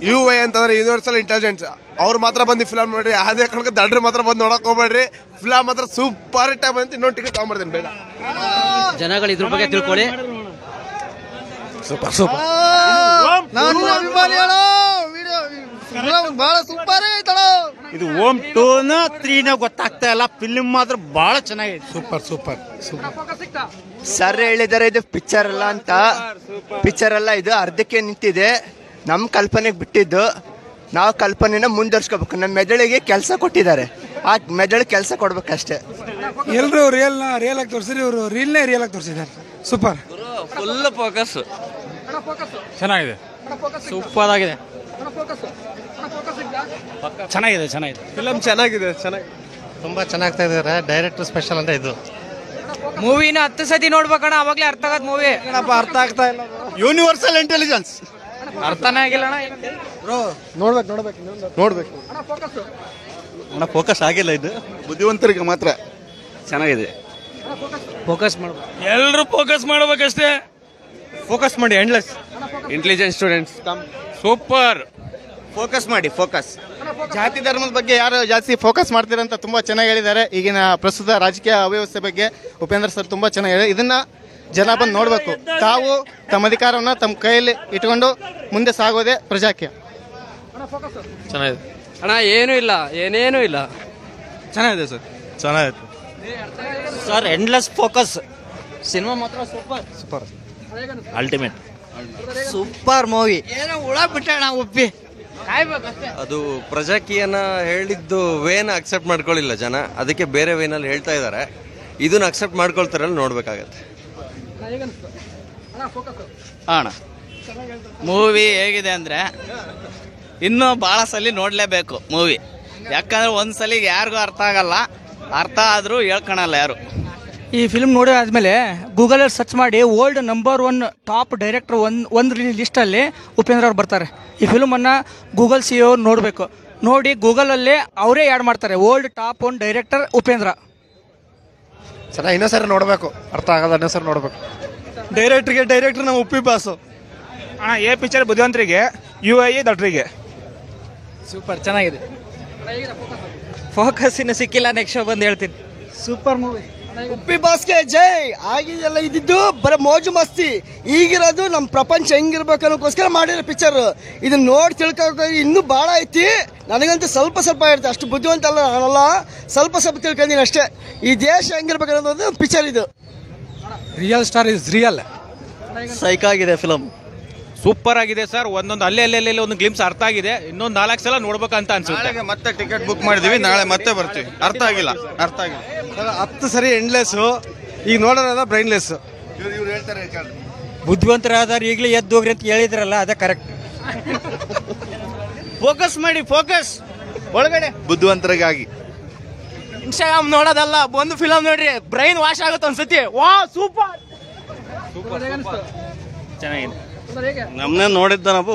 UI ಅಂತಂದ್ರೆ universal intelligence. ಅವ್ರು ಮಾತ್ರ ಬಂದು ಫಿಲಮ್ ನೋಡ್ರಿ, ಅದೇ ಕಣಕ್ಕೆ ದಡ್ರಿ ಮಾತ್ರ ಬಂದು ನೋಡಕ್ ಹೋಗ್ಬೇಡ್ರಿ. ಫಿಲಮ್ ಮಾತ್ರ ಸೂಪರ್ ಹಿಟ್ ಬಂತು. ಇನ್ನೊಂದು ಟಿಕೆಟ್ ತಗೊಂಡ್ಬರ್ತೀನಿ ಬೇಗ. ಜನಗಳು ಇದ್ರ ಬಗ್ಗೆ ತಿಳ್ಕೊಳ್ಳಿ. Super super. ಬಹಳ ಸೂಪರ್ ಐತಳ. ಇದು ಓಮ್ 2 3 ಗೊತ್ತಾಗ್ತಾ ಇಲ್ಲ. ಫಿಲ್ಮ್ ಮಾತ್ರ ಬಹಳ ಚೆನ್ನಾಗಿದೆ. Super super super. ಸರ್ ಹೇಳಿದಾರೆ ಇದು ಪಿಕ್ಚರ್ ಅಲ್ಲ ಅಂತ. ಪಿಕ್ಚರ್ ಅಲ್ಲ, ಇದು ಅರ್ಧಕ್ಕೆ ನಿಂತಿದೆ. ನಮ್ಮ ಕಲ್ಪನೆಗೆ ಬಿಟ್ಟಿದ್ದು. ನಾವು ಕಲ್ಪನೆನ ಮುಂದುವರ್ಸ್ಕೋಬೇಕು. ನಮ್ಮ ಮೆದುಳಿಗೆ ಕೆಲಸ ಕೊಟ್ಟಿದ್ದಾರೆ, ಆ ಮೆದುಳು ಕೆಲಸ ಕೊಡ್ಬೇಕಷ್ಟೇ. ಎಲ್ಲರೂ ರಿಯಲ್ ಆಗಿ ತೋರಿಸಿದ್ರೆ, ಇವರು ರಿಯಲ್ ಆಗಿ ತೋರಿಸಿದ್ದಾರೆ. ಸೂಪರ್. Full focus. ಚೆನ್ನಾಗಿದೆ, ಸೂಪರ್ ಆಗಿದೆ. ಚೆನ್ನಾಗಿದೆ ಫಿಲಮ್ ಚೆನ್ನಾಗಿದೆ. ತುಂಬಾ ಚೆನ್ನಾಗ್ತಾ ಇದಾರೆ. ಡೈರೆಕ್ಟರ್ ಸ್ಪೆಷಲ್ ಅಂತ ಇದು. ಮೂವಿನ 10 ಸತಿ ನೋಡ್ಬೇಕಣ್ಣ, ಅವಾಗ್ಲೇ ಅರ್ಥ ಆಗತ್ ಮೂವಿ. ಅರ್ಥ ಆಗ್ತಾ ಇಲ್ಲ. ಯೂನಿವರ್ಸಲ್ ಇಂಟೆಲಿಜೆನ್ಸ್ ಅರ್ಥನೇ ಆಗಿಲ್ಲ ನೋಡ್ಬೇಕು. ಅಣ್ಣ ಫೋಕಸ್ ಆಗಿಲ್ಲ. ಇದು ಬುದ್ಧಿವಂತರಿಗೆ ಮಾತ್ರ ಚೆನ್ನಾಗಿದೆ. ಫೋಕಸ್ ಮಾಡ್ಬೇಕು. ಎಲ್ಲರೂ ಫೋಕಸ್ ಮಾಡ್ಬೇಕಷ್ಟೇ. ಫೋಕಸ್ ಮಾಡಿ. Endless intelligent students super. Focus ಮಾಡಿ. ಫೋಕಸ್. ಜಾತಿ ಧರ್ಮದ ಬಗ್ಗೆ ಯಾರು ಜಾಸ್ತಿ ಫೋಕಸ್ ಮಾಡ್ತೀರಂತ ತುಂಬಾ ಚೆನ್ನಾಗಿ ಹೇಳಿದ್ದಾರೆ. ಈಗಿನ ಪ್ರಸ್ತುತ ರಾಜಕೀಯ ಅವ್ಯವಸ್ಥೆ ಬಗ್ಗೆ ಉಪೇಂದ್ರ ಸರ್ ತುಂಬಾ ಚೆನ್ನಾಗಿ ಹೇಳಿದ್ದಾರೆ. ಇದನ್ನ ಜನ ಬಂದು ನೋಡ್ಬೇಕು. ತಾವು ತಮ್ಮ ಅಧಿಕಾರವನ್ನ ತಮ್ಮ ಕೈಯಲ್ಲಿ ಇಟ್ಕೊಂಡು ಮುಂದೆ ಸಾಗೋದೇ ಪ್ರಜಾಕೀಯ. ಚೆನ್ನಾಗಿದೆ ಅಣ್ಣ. ಏನೇನೂ ಇಲ್ಲ. ಚೆನ್ನಾಗಿದೆ ಸರ್. ಚೆನ್ನಾಗಿತ್ತು ಸರ್. Endless focus. ಸಿನಿಮಾ ಮಾತ್ರ ಸೂಪರ್. ಅಲ್ಟಿಮೇಟ್. Super movie. ಏನೋ ಹುಳ ಬಿಟ್ಟಣ ಉಪ್ಪಿ. ಅದು ಪ್ರಜಾಕೀಯನ ಹೇಳಿದ್ದು ವೇನ ಅಕ್ಸೆಪ್ಟ್ ಮಾಡ್ಕೊಳ್ಳಿಲ್ಲ ಜನ, ಅದಕ್ಕೆ ಬೇರೆ ವೇನಲ್ಲಿ ಹೇಳ್ತಾ ಇದ್ದಾರೆ. ಇದನ್ನ ಅಕ್ಸೆಪ್ಟ್ ಮಾಡ್ಕೊಳ್ತಾರಲ್ಲ, ನೋಡ್ಬೇಕಾಗತ್ತೆ. ಅಣ್ಣ ಮೂವಿ ಹೇಗಿದೆ ಅಂದ್ರೆ ಇನ್ನೂ ಭಾಳ ಸಲ ನೋಡಲೇಬೇಕು ಮೂವಿ. ಯಾಕಂದ್ರೆ ಒಂದ್ಸಲಿ ಯಾರಿಗೂ ಅರ್ಥ ಆಗಲ್ಲ, ಅರ್ಥ ಆದರೂ ಹೇಳ್ಕೊಳಲ್ಲ ಯಾರು. ಈ ಫಿಲ್ಮ್ ನೋಡಿ ಆದಮೇಲೆ ಗೂಗಲಲ್ಲಿ ಸರ್ಚ್ ಮಾಡಿ ವರ್ಲ್ಡ್ ನಂಬರ್ 1 ಟಾಪ್ ಡೈರೆಕ್ಟರ್ ಒಂದು ಲಿಸ್ಟಲ್ಲಿ ಉಪೇಂದ್ರ ಅವ್ರು ಬರ್ತಾರೆ. ಈ ಫಿಲ್ಮನ್ನು ಗೂಗಲ್ CEO ಅವ್ರು ನೋಡಬೇಕು. ನೋಡಿ ಗೂಗಲಲ್ಲಿ ಅವರೇ ಆ್ಯಡ್ ಮಾಡ್ತಾರೆ, ವರ್ಲ್ಡ್ ಟಾಪ್ 1 ಡೈರೆಕ್ಟರ್ ಉಪೇಂದ್ರ. ಚೆನ್ನಾಗಿ ಇನ್ನೊಂದ್ಸರಿ ನೋಡ್ಬೇಕು. ಅರ್ಥ ಆಗಲ್ಲ, ಇನ್ನೊಂದ್ಸರಿ ನೋಡ್ಬೇಕು. ಡೈರೆಕ್ಟರ್ ನಮ್ಮ ಉಪ್ಪಿ ಬಾಸು. ಏ ಪಿಕ್ಚರ್ ಬುದ್ಧಿವಂತರಿಗೆ, UI ದಟ್ರಿಗೆ. ಸೂಪರ್ ಚೆನ್ನಾಗಿದೆ. ಫೋಕಸ್ ಇನ್ನು ಸಿಕ್ಕಿಲ್ಲ, ನೆಕ್ಸ್ಟ್ ಶೋ ಬಂದು ಹೇಳ್ತೀನಿ. Super movie. ಉಪ್ಪಿ ಬಾಸ್ಗೆ ಜೈ. ಆಗಿದೆಲ್ಲ ಇದ್ದಿದ್ದು ಬರೀ ಮೋಜು ಮಸ್ತಿ. ಈಗಿರೋದು ನಮ್ಮ ಪ್ರಪಂಚ ಹೆಂಗಿರ್ಬೇಕು ಅನ್ನೋಕ್ಕೋಸ್ಕರ ಮಾಡಿರೋ ಪಿಕ್ಚರ್. ಇದನ್ನ ನೋಡಿ ತಿಳ್ಕೊ ಇನ್ನೂ ಭಾಳ ಐತಿ. ನನಗಂತೂ ಸ್ವಲ್ಪ ಇರುತ್ತೆ. ಅಷ್ಟು ಬುದ್ಧಿವಂತ ಅಲ್ಲ ನಾನಲ್ಲ, ಸ್ವಲ್ಪ ತಿಳ್ಕೊಂಡಿನಿ ಅಷ್ಟೇ. ಈ ದೇಶ ಹೆಂಗಿರ್ಬೇಕು ಅನ್ನೋದು ಪಿಕ್ಚರ್ ಇದು. Real star is real. Psych ಆಗಿದೆ ಫಿಲಮ್. ಸೂಪರ್ ಆಗಿದೆ ಸರ್. ಒಂದೊಂದು ಅಲ್ಲೇ ಒಂದು ಗ್ಲಿಮ್ಸ್ ಅರ್ಥ ಆಗಿದೆ. ಇನ್ನೊಂದು 4 ಸಲ ನೋಡ್ಬೇಕಂತ ಅನ್ಸುತ್ತೆ. ಮತ್ತೆ ಟಿಕೆಟ್ ಬುಕ್ ಮಾಡಿದೀವಿ, ನಾಳೆ ಮತ್ತೆ ಬರ್ತೀವಿ. ಅರ್ಥ ಆಗಿಲ್ಲ 10 ಸರಿ ಎಂಡ್ಲೆಸ್. ಈಗ ನೋಡೋಣ ಬ್ರೈನ್ಲೆಸ್. ಇವ್ರು ಹೇಳ್ತಾರೆ ಬುದ್ಧಿವಂತರಾದಾರ ಈಗಲೇ ಎದ್ದು ಹೋಗ್ರಿ ಅಂತ ಹೇಳಿದ್ರಲ್ಲ, ಅದೇ ಕರೆಕ್ಟ್. ಫೋಕಸ್ ಮಾಡಿ. ಫೋಕಸ್ ಒಳಗಡೆ ಬುದ್ಧಿವಂತರಿಗಾಗಿ. ಇನ್ಸ್ಟಾಗ್ರಾಮ್ ನೋಡೋದಲ್ಲ, ಬಂದು ಫಿಲಮ್ ನೋಡ್ರಿ, ಬ್ರೈನ್ ವಾಶ್ ಆಗುತ್ತೆ ಒಂದ್ಸತಿ. ವಾ ಸೂಪರ್. ಚೆನ್ನಾಗಿದೆ. ನಮ್ಮನ್ನ ನೋಡಿದ್ದಾನಪ್ಪ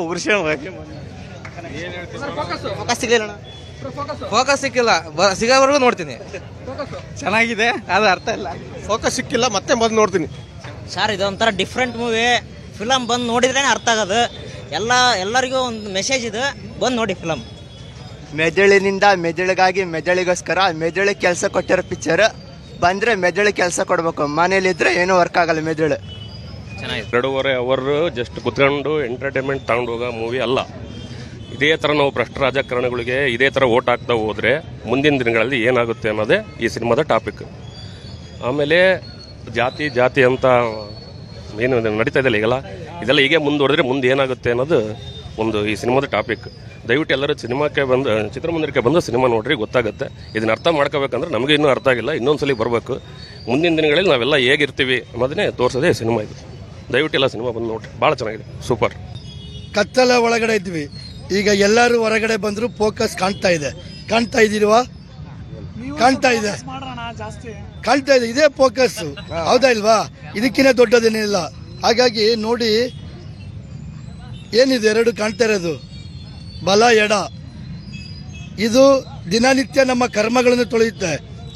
ಫೋಕಸ್ ಸಿಕ್ಕಿಲ್ಲ, ಸಿಗೋವರೆಗೂ ನೋಡ್ತೀನಿ. ಚೆನ್ನಾಗಿದೆ, ಅದು ಅರ್ಥ ಇಲ್ಲ. ಫೋಕಸ್ ಸಿಕ್ಕಿಲ್ಲ, ಮತ್ತೆ ಬಂದು ನೋಡ್ತೀನಿ. ಸರ್ ಇದೊಂಥರ ಡಿಫ್ರೆಂಟ್ ಮೂವಿ. ಫಿಲಮ್ ಬಂದು ನೋಡಿದ್ರೇ ಅರ್ಥ ಆಗೋದು. ಎಲ್ಲರಿಗೂ ಒಂದು ಮೆಸೇಜ್ ಇದೆ, ಬಂದು ನೋಡಿ ಫಿಲಮ್. ಮೆದುಳಿನಿಂದ ಮೆದುಳಿಗಾಗಿ, ಮೆದುಳಿಗೋಸ್ಕರ ಮೆದುಳಿಗೆ ಕೆಲಸ ಕೊಟ್ಟಿರೋ ಪಿಕ್ಚರ್. ಬಂದರೆ ಮೆದುಳಿಗೆ ಕೆಲಸ ಕೊಡಬೇಕು. ಮನೇಲಿದ್ರೆ ಏನೂ ವರ್ಕ್ ಆಗಲ್ಲ ಮೆದುಳು. 2.5 ಅವರು ಜಸ್ಟ್ ಕುತ್ಕೊಂಡು ಎಂಟರ್ಟೈನ್ಮೆಂಟ್ ತಗೊಂಡು ಹೋಗೋ ಮೂವಿ ಅಲ್ಲ. ಇದೇ ಥರ ನಾವು ಭ್ರಷ್ಟ ರಾಜಕಾರಣಿಗಳಿಗೆ ಇದೇ ಥರ ಓಟ್ ಹಾಕ್ತಾ ಹೋದರೆ ಮುಂದಿನ ದಿನಗಳಲ್ಲಿ ಏನಾಗುತ್ತೆ ಅನ್ನೋದೇ ಈ ಸಿನಿಮಾದ ಟಾಪಿಕ್. ಆಮೇಲೆ ಜಾತಿ ಅಂತ ಏನು ನಡೀತಾ ಇದೆಯಲ್ಲ ಈಗೆಲ್ಲ, ಇದೆಲ್ಲ ಹೀಗೆ ಮುಂದುವರೆದ್ರೆ ಮುಂದೆ ಏನಾಗುತ್ತೆ ಅನ್ನೋದು ಒಂದು ಈ ಸಿನಿಮಾದ ಟಾಪಿಕ್. ದಯವಿಟ್ಟು ಎಲ್ಲರೂ ಸಿನಿಮಾಕ್ಕೆ ಬಂದು, ಚಿತ್ರಮಂದಿರಕ್ಕೆ ಬಂದು ಸಿನಿಮಾ ನೋಡ್ರಿ, ಗೊತ್ತಾಗುತ್ತೆ. ಇದನ್ನ ಅರ್ಥ ಮಾಡ್ಕೋಬೇಕಂದ್ರೆ ನಮಗೆ ಇನ್ನೂ ಅರ್ಥ ಆಗಿಲ್ಲ, ಇನ್ನೊಂದ್ಸಲಿ ಬರಬೇಕು. ಮುಂದಿನ ದಿನಗಳಲ್ಲಿ ನಾವೆಲ್ಲ ಹೇಗಿರ್ತೀವಿ ಅನ್ನೋದನ್ನೇ ತೋರಿಸೋದೇ ಸಿನಿಮಾ ಇದು. ದಯವಿಟ್ಟು ಎಲ್ಲ ಸಿನಿಮಾ ಬಂದು ನೋಡ್ರಿ, ಭಾಳ ಚೆನ್ನಾಗಿದೆ, ಸೂಪರ್. ಕತ್ತಲ ಒಳಗಡೆ ಇದ್ವಿ, ಈಗ ಎಲ್ಲರೂ ಹೊರಗಡೆ ಬಂದ್ರು. ಫೋಕಸ್ ಕಾಣ್ತಾ ಇದೀಲ್ವಾ? ಕಾಣ್ತಾ ಇದೆ. ಇದೇ ಫೋಕಸ್, ಹೌದಾ ಇಲ್ವಾ? ಇದಕ್ಕಿಂತ ದೊಡ್ಡದೇನಿಲ್ಲ. ಹಾಗಾಗಿ ನೋಡಿ, ಏನಿದೆ ಎರಡು ಕಾಣ್ತಾ ಇರೋದು, ಬಲ ಎಡ. ಇದು ದಿನನಿತ್ಯ ನಮ್ಮ ಕರ್ಮಗಳನ್ನು ತೊಳೆಯುತ್ತೆ.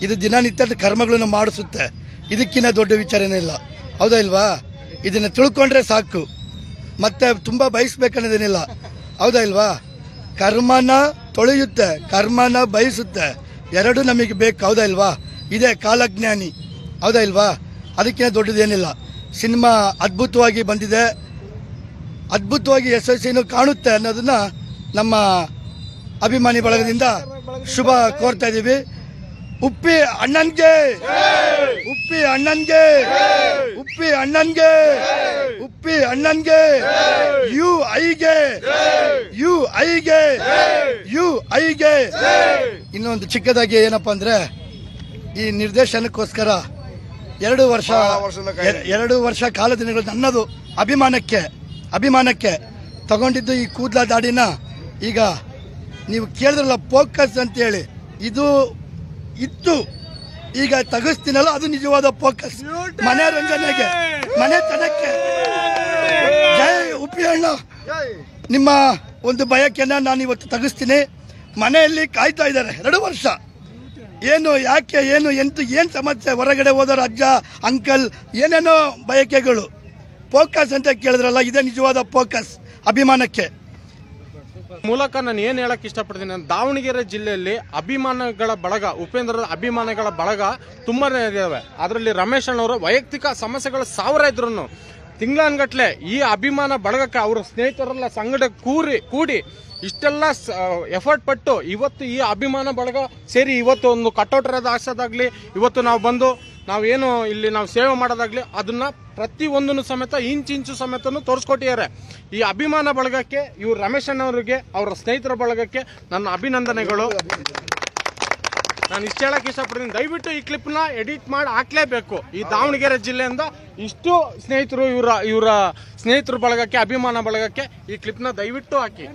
ಇದು ದಿನನಿತ್ಯದ ಕರ್ಮಗಳನ್ನು ಮಾಡಿಸುತ್ತೆ. ಇದಕ್ಕಿಂತ ದೊಡ್ಡ ವಿಚಾರ ಏನಿಲ್ಲ, ಹೌದಾ ಇಲ್ವಾ? ಇದನ್ನ ತಿಳ್ಕೊಂಡ್ರೆ ಸಾಕು. ಮತ್ತೆ ತುಂಬಾ ಬಯಸ್ಬೇಕನ್ನೋದೇನಿಲ್ಲ. ಹೌದಾ ಇಲ್ವಾ? ಕರ್ಮನ ತೊಳೆಯುತ್ತೆ, ಕರ್ಮನ ಬಯಸುತ್ತೆ, ಎರಡು ನಮಗೆ ಬೇಕು. ಹೌದಾ ಇಲ್ವಾ? ಇದೇ ಕಾಲಜ್ಞಾನಿ. ಹೌದಾ ಇಲ್ವಾ? ಅದಕ್ಕಿಂತ ದೊಡ್ಡದೇನಿಲ್ಲ. ಸಿನಿಮಾ ಅದ್ಭುತವಾಗಿ ಬಂದಿದೆ, ಅದ್ಭುತವಾಗಿ ಯಶಸ್ವಿನೂ ಕಾಣುತ್ತೆ ಅನ್ನೋದನ್ನ ನಮ್ಮ ಅಭಿಮಾನಿ ಬಳಗದಿಂದ ಶುಭ ಕೋರ್ತಾ ಇದ್ದೀವಿ. ಉಪ್ಪಿ ಅಣ್ಣನ್ಗೆ, ಉಪ್ಪಿ ಅಣ್ಣನ್ಗೆ, ಉಪ್ಪಿ ಅಣ್ಣನ್ಗೆ, ಉಪ್ಪಿ ಅಣ್ಣನ್ಗೆ, ಯು ಐಗೆ, ಯು ಐಗೆ, ಯು ಐಗೆ. ಇನ್ನೊಂದು ಚಿಕ್ಕದಾಗಿ ಏನಪ್ಪಾ ಅಂದ್ರೆ, ಈ ನಿರ್ದೇಶನಕ್ಕೋಸ್ಕರ 2 ವರ್ಷ ಕಾಲ ದಿನಗಳು ನನ್ನದು ಅಭಿಮಾನಕ್ಕೆ ತಗೊಂಡಿದ್ದು ಈ ಕೂದಲ ದಾಡಿನ ಈಗ ನೀವು ಕೇಳಿದ್ರಲ್ಲ ಫೋಕಸ್ ಅಂತೇಳಿ, ಇದು ಇತ್ತು, ಈಗ ತೆಗಿಸ್ತೀನಲ್ಲ ಅದು ನಿಜವಾದ ಫೋಕಸ್. ಮನೋರಂಜನೆಗೆ, ಮನೆತನಕ್ಕೆ. ಜೈ ಉಪ್ಪಿ ಅಣ್ಣ. ನಿಮ್ಮ ಒಂದು ಬಯಕೆನ ನಾನು ಇವತ್ತು ತೆಗಿಸ್ತೀನಿ. ಮನೆಯಲ್ಲಿ ಕಾಯ್ತಾ ಇದ್ದಾರೆ 2 ವರ್ಷ. ಏನು, ಯಾಕೆ, ಏನು, ಏನು ಸಮಸ್ಯೆ, ಹೊರಗಡೆ ಹೋದವ್ರ ಅಜ್ಜ ಅಂಕಲ್ ಏನೇನೋ ಬಯಕೆಗಳು. ಫೋಕಸ್ ಅಂತ ಕೇಳಿದ್ರಲ್ಲ, ಇದೇ ನಿಜವಾದ ಫೋಕಸ್ ಅಭಿಮಾನಕ್ಕೆ. ಮೂಲಕ ನಾನು ಏನು ಹೇಳಕ್ ಇಷ್ಟಪಡ್ತೀನಿ, ದಾವಣಗೆರೆ ಜಿಲ್ಲೆಯಲ್ಲಿ ಅಭಿಮಾನಗಳ ಬಳಗ, ಉಪೇಂದ್ರದ ಅಭಿಮಾನಿಗಳ ಬಳಗ ತುಂಬಾನೇ ಇದಾವೆ. ಅದರಲ್ಲಿ ರಮೇಶ್ ಅಣ್ಣವರು ವೈಯಕ್ತಿಕ ಸಮಸ್ಯೆಗಳು 1000 ಇದ್ರು ತಿಂಗಳನ್ಗಟ್ಲೆ ಈ ಅಭಿಮಾನ ಬಳಗಕ್ಕೆ ಅವ್ರ ಸ್ನೇಹಿತರೆಲ್ಲ ಸಂಗಡ ಕೂಡಿ ಇಷ್ಟೆಲ್ಲ ಎಫರ್ಟ್ ಪಟ್ಟು ಇವತ್ತು ಈ ಅಭಿಮಾನ ಬಳಗ ಸೇರಿ ಇವತ್ತು ಒಂದು ಕಟೌಟ್ ಹಾಕ್ಸೋದಾಗ್ಲಿ, ಇವತ್ತು ನಾವು ಬಂದು ನಾವೇನು ಇಲ್ಲಿ ನಾವು ಸೇವೆ ಮಾಡೋದಾಗ್ಲಿ, ಅದನ್ನ ಪ್ರತಿ ಒಂದನ್ನು ಸಮೇತ ಇಂಚು ಸಮೇತನು ತೋರಿಸ್ಕೊಟ್ಟಿದ್ದಾರೆ. ಈ ಅಭಿಮಾನ ಬಳಗಕ್ಕೆ, ಇವ್ರು ರಮೇಶ್ ಅಣ್ಣವರಿಗೆ, ಅವರ ಸ್ನೇಹಿತರ ಬಳಗಕ್ಕೆ ನನ್ನ ಅಭಿನಂದನೆಗಳು. ನಾನು ಇಷ್ಟು ಹೇಳಕ್ ಇಷ್ಟಪಡ್ತೀನಿ, ದಯವಿಟ್ಟು ಈ ಕ್ಲಿಪ್ನ ಎಡಿಟ್ ಮಾಡಿ ಹಾಕ್ಲೇಬೇಕು. ಈ ದಾವಣಗೆರೆ ಜಿಲ್ಲೆಯಿಂದ ಇಷ್ಟು ಸ್ನೇಹಿತರು, ಇವರ ಸ್ನೇಹಿತರ ಬಳಗಕ್ಕೆ, ಅಭಿಮಾನ ಬಳಗಕ್ಕೆ ಈ ಕ್ಲಿಪ್ನ ದಯವಿಟ್ಟು ಹಾಕಿ.